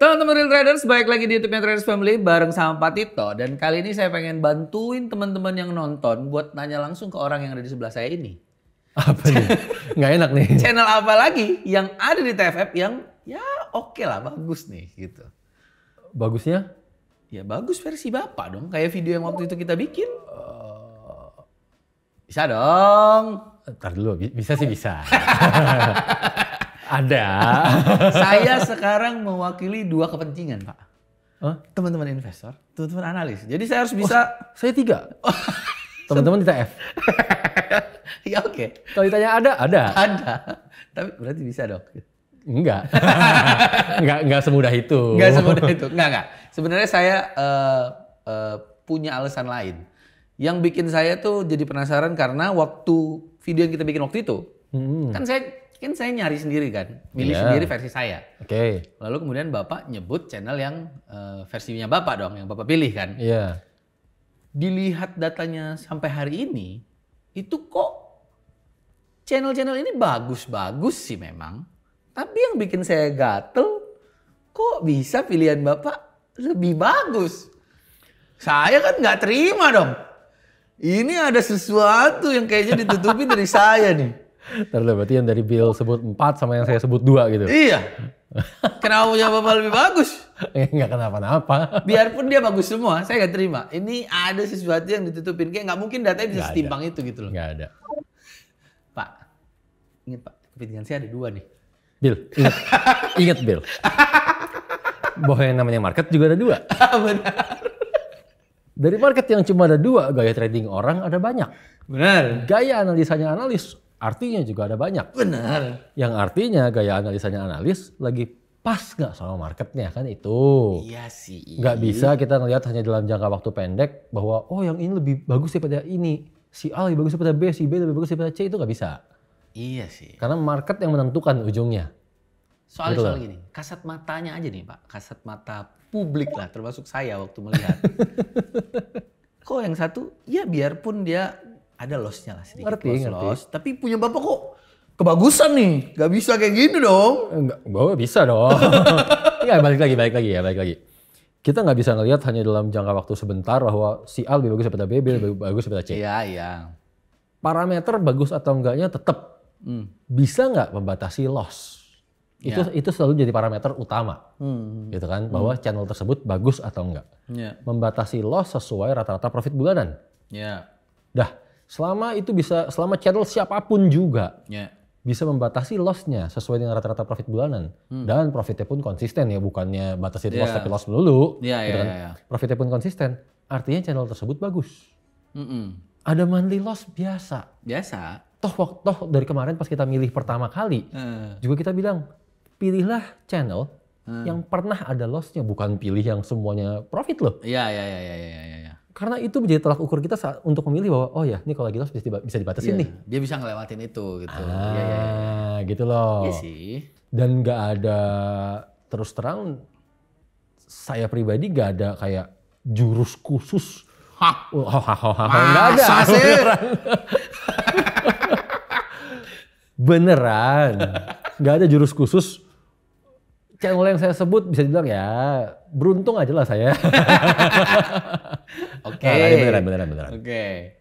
Teman-teman Real Traders, balik lagi di YouTube-nya Traders Family bareng sama Pak Tito. Dan kali ini saya pengen bantuin teman-teman yang nonton buat nanya langsung ke orang yang ada di sebelah saya ini. Apa nih? Nggak enak nih. Channel apa lagi yang ada di TFF yang ya oke lah, bagus nih gitu. Bagusnya? Ya bagus versi Bapak dong, kayak video yang waktu itu kita bikin. Bisa dong. Ntar dulu, bisa sih bisa. Ada. Saya sekarang mewakili dua kepentingan, Pak. Huh? Teman-teman investor, teman-teman analis. Jadi saya harus bisa... Saya 3. Teman-teman di TF. Ya oke. Kalau ditanya ada. Ada. Tapi berarti bisa dong. Enggak. Enggak semudah itu. Enggak semudah itu. Enggak. Sebenarnya saya punya alasan lain. Yang bikin saya tuh jadi penasaran karena waktu video yang kita bikin waktu itu, kan saya nyari sendiri kan, milih sendiri versi saya. Oke. Lalu kemudian Bapak nyebut channel yang versinya Bapak dong, yang Bapak pilih kan. Iya. Dilihat datanya sampai hari ini, itu kok channel-channel ini bagus-bagus sih memang. Tapi yang bikin saya gatel, kok bisa pilihan Bapak lebih bagus? Saya kan nggak terima dong. Ini ada sesuatu yang kayaknya ditutupin dari saya nih. Terus berarti yang dari Bill sebut 4 sama yang saya sebut 2 gitu. Iya. Kenapa punya Bapak lebih bagus? Enggak kenapa-napa. Biarpun dia bagus semua, saya nggak terima. Ini ada sesuatu yang ditutupin. Kayak nggak mungkin datanya bisa setimpang itu gitu loh. Nggak ada. Pak, ingat Pak, kepentingan saya ada 2 nih. Bill, ingat Bill. Bahwa yang namanya market juga ada 2. Benar. Dari market yang cuma ada 2, gaya trading orang ada banyak. Benar. Gaya analisanya analis, artinya juga ada banyak. Benar. Yang artinya gaya analisanya analis lagi pas nggak sama marketnya kan itu. Iya sih. Nggak bisa kita ngelihat hanya dalam jangka waktu pendek bahwa oh yang ini lebih bagus daripada ini. Si A lebih bagus daripada B, si B lebih bagus daripada C, itu nggak bisa. Iya sih. Karena market yang menentukan ujungnya. Soal gini, kasat matanya aja nih Pak. Kasat mata publik lah, termasuk saya waktu melihat. Kok yang satu, ya biarpun dia ada loss-nya lah sedikit. Loss. Tapi punya Bapak kok kebagusan nih. Gak bisa kayak gini dong. Enggak, gue bisa dong. Ya balik lagi. Kita nggak bisa ngelihat hanya dalam jangka waktu sebentar bahwa si A lebih bagus daripada B, B lebih bagus daripada C. Iya. Parameter bagus atau enggaknya tetap bisa nggak membatasi loss. Itu selalu jadi parameter utama, gitu kan? Bahwa channel tersebut bagus atau enggak. Membatasi loss sesuai rata-rata profit bulanan. Dah, selama channel siapapun juga bisa membatasi lossnya sesuai dengan rata-rata profit bulanan dan profitnya pun konsisten ya, bukannya batasi loss tapi loss melulu. Gitu kan? Profitnya pun konsisten, artinya channel tersebut bagus. Ada monthly loss biasa. Toh dari kemarin pas kita milih pertama kali juga kita bilang pilihlah channel yang pernah ada loss-nya, bukan pilih yang semuanya profit loh. Iya. Karena itu menjadi tolak ukur kita untuk memilih bahwa oh ya ini kalau lagi loss bisa dibatasin nih. Dia bisa ngelewatin itu gitu. Gitu loh. Iya sih. Dan nggak ada, terus terang saya pribadi nggak ada kayak jurus khusus. Nggak ada. Beneran. Nggak ada jurus khusus. Channel yang saya sebut bisa dibilang ya beruntung aja lah saya. Oke. Beneran. Oke.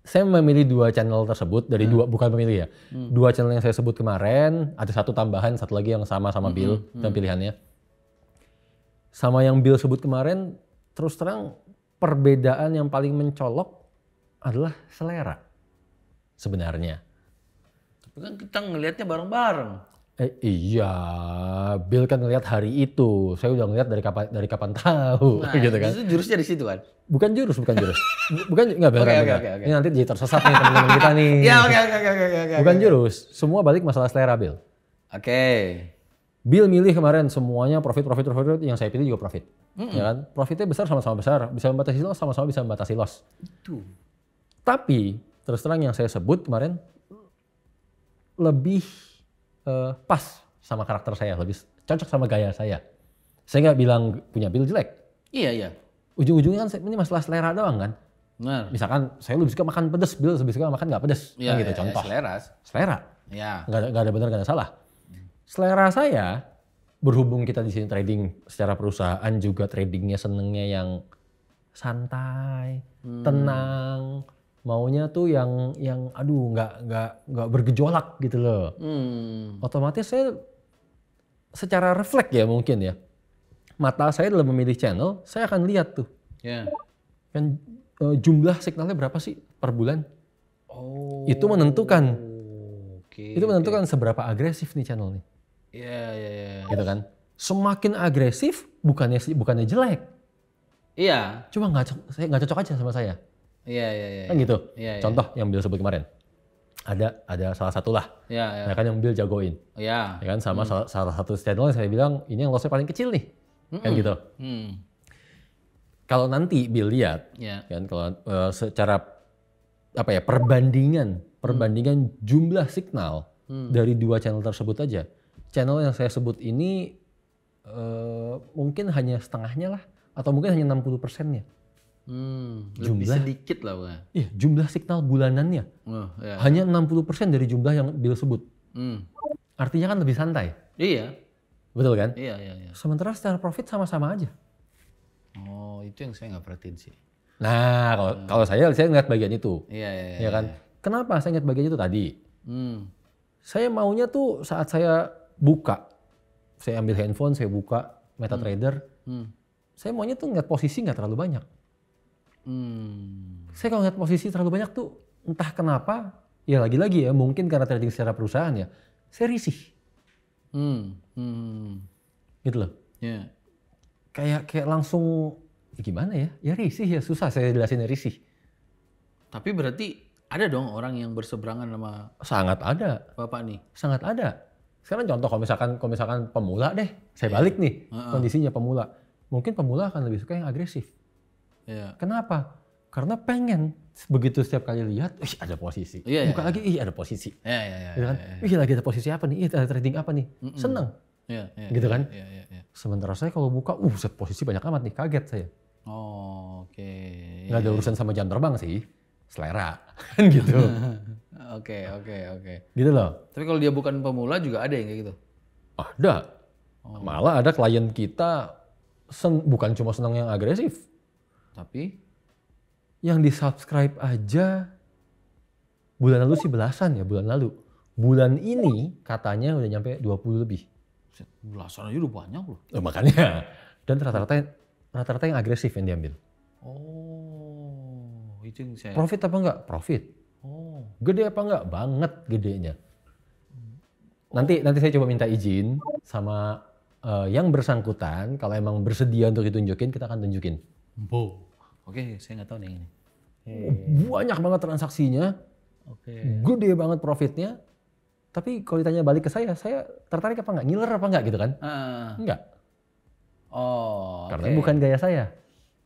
Saya memilih 2 channel tersebut dari 2, bukan memilih ya. 2 channel yang saya sebut kemarin, ada 1 tambahan, 1 lagi yang sama Bill dan pilihannya. Sama yang Bill sebut kemarin, terus terang perbedaan yang paling mencolok adalah selera sebenarnya. Tapi kan kita ngelihatnya bareng-bareng. Iya, Bill kan ngelihat hari itu. Saya udah ngelihat dari kapan tahu, gitu kan. Jurusnya di situ kan? Bukan jurus. Enggak benar. Oke. Ini nanti jadi tersesat nih teman-teman kita nih. Ya, oke. Bukan jurus, semua balik masalah selera Bill. Oke. Bill milih kemarin semuanya profit, yang saya pilih juga profit. Ya kan? Profitnya besar sama-sama besar, bisa membatasi loss sama-sama bisa membatasi loss. Itu. Tapi terus terang yang saya sebut kemarin lebih pas sama karakter saya, lebih cocok sama gaya saya. Saya nggak bilang punya Bill jelek. Iya. Ujung-ujungnya kan ini masalah selera doang kan. Benar. Misalkan saya lebih suka makan pedas, Bill lebih suka makan nggak pedas. Iya, kan gitu contoh. Selera. Selera. Iya. Nggak ada benar, nggak ada salah. Selera saya berhubung kita di sini trading secara perusahaan juga tradingnya senengnya yang santai, tenang, maunya tuh yang aduh nggak bergejolak gitu loh. Otomatis saya secara refleks ya mungkin ya, mata saya dalam memilih channel, saya akan lihat tuh kan jumlah signalnya berapa sih per bulan. Itu menentukan. Itu menentukan seberapa agresif nih channel nih. Iya. Gitu kan. Semakin agresif bukannya jelek. Iya. Cuma nggak cocok aja sama saya. Iya. Kan gitu. Iya. Contoh yang Bill sebut kemarin. Ada salah satu lah. Iya. Ya kan yang Bill jagoin. Iya. Ya kan sama salah satu channel yang saya bilang ini yang lossnya paling kecil nih. Kan gitu. Kalau nanti Bill lihat, kan kalau secara apa ya perbandingan jumlah signal dari dua channel tersebut aja. Channel yang saya sebut ini mungkin hanya setengahnya lah atau mungkin hanya 60%-nya. Lebih sedikit lah bukan? Iya, jumlah signal bulanannya hanya 60% dari jumlah yang Bill sebut. Artinya kan lebih santai. Iya. Betul kan? Iya. Sementara secara profit sama-sama aja. Oh, itu yang saya nggak perhatiin sih. Nah, kalau saya ngeliat bagian itu. Iya. Ya kan? Kenapa saya ngeliat bagian itu tadi? Saya maunya tuh saat saya buka, saya ambil handphone, saya buka MetaTrader, saya maunya tuh ngeliat posisi nggak terlalu banyak. Saya kalau ngeliat posisi terlalu banyak tuh entah kenapa, ya lagi-lagi ya mungkin karena trading secara perusahaan ya, saya risih. Gitu loh. Yeah. Kayak langsung gimana ya? Ya risih ya, susah saya jelasin risih. Tapi berarti ada dong orang yang berseberangan sama sangat ada. Bapak nih. Sangat ada. Sekarang contoh kalau misalkan pemula deh, saya balik nih kondisinya pemula. Mungkin pemula akan lebih suka yang agresif. Kenapa? Karena pengen begitu setiap kali lihat, ada posisi. Buka lagi, ada posisi. Gitu kan? Lagi ada posisi apa nih? Ada trading apa nih? Seneng. Gitu kan? Sementara saya kalau buka, set posisi banyak amat nih, kaget saya. Oke. Nggak ada urusan sama jam terbang sih, selera kan gitu. Oke. Gitu loh. Tapi kalau dia bukan pemula juga ada yang kayak gitu? Ada. Malah ada klien kita bukan cuma senang yang agresif. Tapi? Yang di-subscribe aja bulan lalu sih belasan ya, bulan lalu. Bulan ini katanya udah nyampe 20 lebih. Belasan aja udah banyak loh. Makanya. Dan rata-rata yang agresif yang diambil. Itu yang saya... Profit apa enggak? Profit. Gede apa enggak? Banget gedenya. Nanti saya coba minta izin sama yang bersangkutan. Kalau emang bersedia untuk ditunjukin, kita akan tunjukin. Oke, saya nggak tahu nih ini. Banyak banget transaksinya. Gede banget profitnya. Tapi kalau ditanya balik ke saya tertarik apa enggak? Ngiler apa enggak gitu kan? Enggak. Karena bukan gaya saya.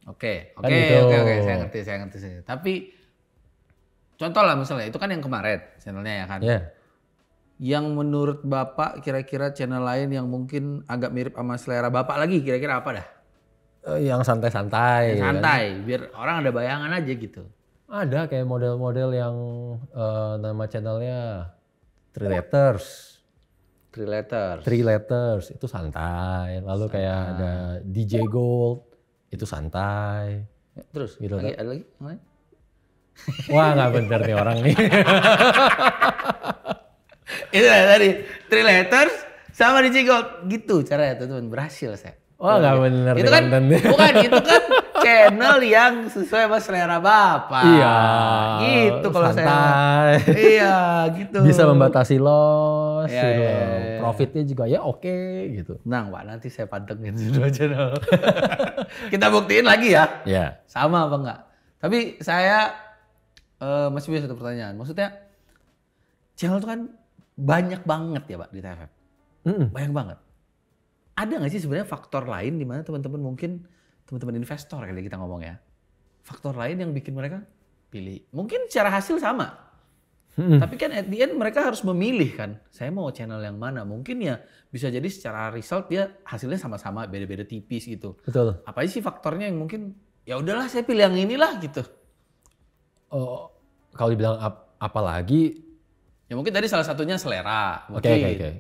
Oke. Gitu. Saya ngerti. Tapi contoh lah misalnya, itu kan yang kemarin channelnya ya kan? Iya. Yang menurut Bapak kira-kira channel lain yang mungkin agak mirip sama selera Bapak lagi, kira-kira apa dah? Yang santai-santai. Santai, kan? Biar orang ada bayangan aja gitu. Ada kayak model-model yang nama channelnya Three Letters itu santai. Lalu kayak ada DJ Gold itu santai. Terus gitu ada lagi? Wah nggak bener nih orang nih. Itu tadi Three Letters sama DJ Gold gitu caranya teman-teman, berhasil saya. Wah nggak bener itu kan bukan itu kan channel yang sesuai sama selera Bapak. Iya. Gitu kalau santai. Iya gitu. Bisa membatasi loss. Iya. Profitnya juga ya oke gitu. Nah Pak, nanti saya pantengin dua channel. Kita buktiin lagi ya. Iya. Sama apa enggak? Tapi saya masih punya satu pertanyaan. Maksudnya channel itu kan banyak banget ya Pak di TFF. Banyak banget. Ada nggak sih sebenarnya faktor lain di mana teman-teman investor kali kita ngomong ya, faktor lain yang bikin mereka pilih? Mungkin secara hasil sama, tapi kan at the end mereka harus memilih kan, saya mau channel yang mana. Mungkin ya bisa jadi secara result dia hasilnya sama-sama, beda-beda tipis gitu. Betul. Apa sih faktornya yang mungkin ya udahlah saya pilih yang inilah gitu? Kalau dibilang apalagi Ya mungkin tadi salah satunya selera. Oke.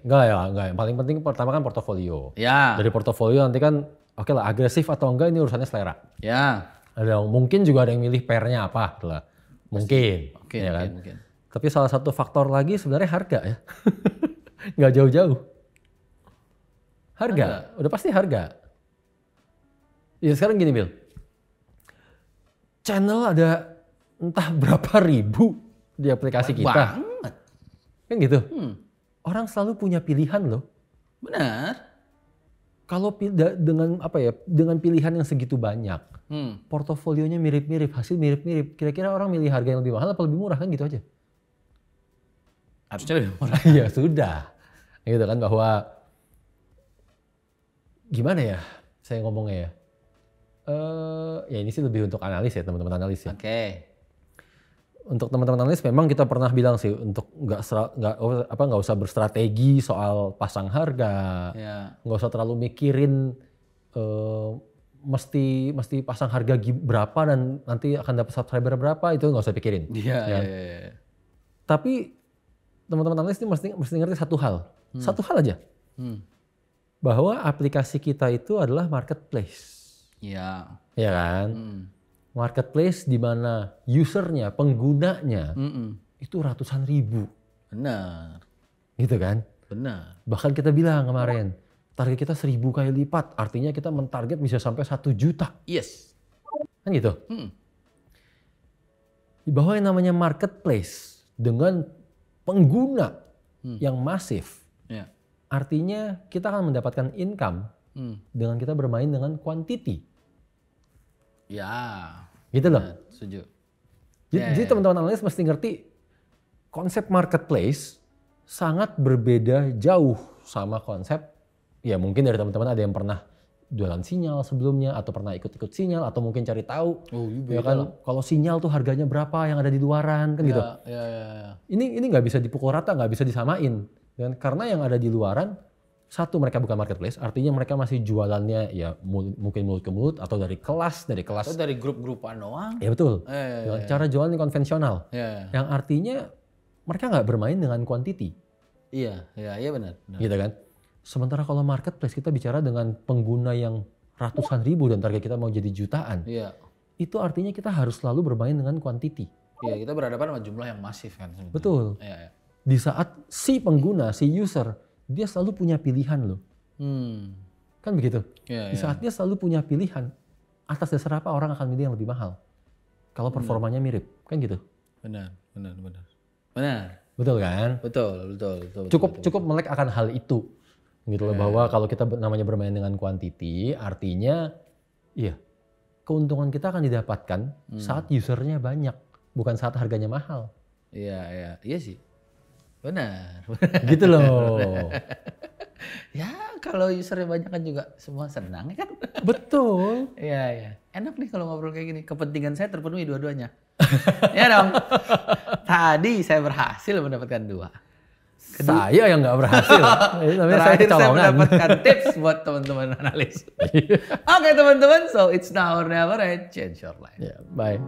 Enggak. Yang paling penting pertama kan portofolio. Ya. Dari portofolio nanti kan oke lah agresif atau enggak ini urusannya selera. Ya. Mungkin juga ada yang milih pairnya apa gitu lah. Mungkin. Ya kan? Mungkin. Tapi salah satu faktor lagi sebenarnya harga ya. Nggak jauh-jauh. Harga. Udah pasti harga. Ya sekarang gini Bill. Channel ada entah berapa ribu di aplikasi kita. Banget. Kan gitu. Orang selalu punya pilihan loh. Benar. Kalau dengan pilihan yang segitu banyak, portofolionya mirip-mirip, hasil mirip-mirip, kira-kira orang milih harga yang lebih mahal atau lebih murah kan gitu aja. Harusnya lebih murah. Ya sudah. Gitu kan bahwa gimana ya saya ngomongnya ya. Ya ini sih lebih untuk analis ya teman-teman analis ya. Oke. Untuk teman-teman analis memang kita pernah bilang sih untuk nggak usah berstrategi soal pasang harga, nggak usah terlalu mikirin mesti pasang harga berapa dan nanti akan dapat subscriber berapa, itu nggak usah pikirin. Iya. Tapi teman-teman analis ini mesti ngerti satu hal aja, bahwa aplikasi kita itu adalah marketplace. Iya. Ya kan? Marketplace di mana usernya, penggunanya itu ratusan ribu. Benar. Gitu kan? Benar. Bahkan kita bilang kemarin, target kita 1000 kali lipat. Artinya kita mentarget bisa sampai 1 juta. Yes. Kan gitu? Bahwa yang namanya marketplace dengan pengguna yang masif. Artinya kita akan mendapatkan income dengan kita bermain dengan quantity. Ya. Gitu loh. Setuju. Jadi teman-teman analis mesti ngerti konsep marketplace sangat berbeda jauh sama konsep, ya mungkin dari teman-teman ada yang pernah jualan sinyal sebelumnya atau pernah ikut-ikut sinyal atau mungkin cari tahu ya kan kalau sinyal tuh harganya berapa yang ada di luaran kan gitu. Ini nggak bisa dipukul rata, nggak bisa disamain. Dan karena yang ada di luaran, satu mereka bukan marketplace, artinya mereka masih jualannya ya mungkin mulut ke mulut atau dari kelas. Atau dari grup-grupan doang. Ya betul. Cara jualan yang konvensional. Yang artinya mereka nggak bermain dengan quantity. Iya benar. Gitu kan. Sementara kalau marketplace kita bicara dengan pengguna yang ratusan ribu dan target kita mau jadi jutaan. Iya. Itu artinya kita harus selalu bermain dengan quantity. Iya, kita berhadapan sama jumlah yang masif kan. Sebenarnya. Betul. Iya. Di saat si pengguna, si user, dia selalu punya pilihan loh. Kan begitu? Di saat dia selalu punya pilihan, atas dasar apa orang akan milih yang lebih mahal? Kalau performanya mirip, kan gitu? Benar. Betul kan? Betul. Cukup melek akan hal itu. Gitu loh, bahwa kalau kita namanya bermain dengan quantity, artinya iya, keuntungan kita akan didapatkan saat usernya banyak, bukan saat harganya mahal. Iya sih. Benar. Gitu loh. Ya kalau usernya banyak kan juga semua senang kan. Betul. Iya. Enak nih kalau ngobrol kayak gini. Kepentingan saya terpenuhi dua-duanya. Ya dong. Tadi saya berhasil mendapatkan 2. Saya yang nggak berhasil. Terakhir saya mendapatkan tips buat teman-teman analis. Oke teman-teman, so it's now or never and change your life. Yeah, bye.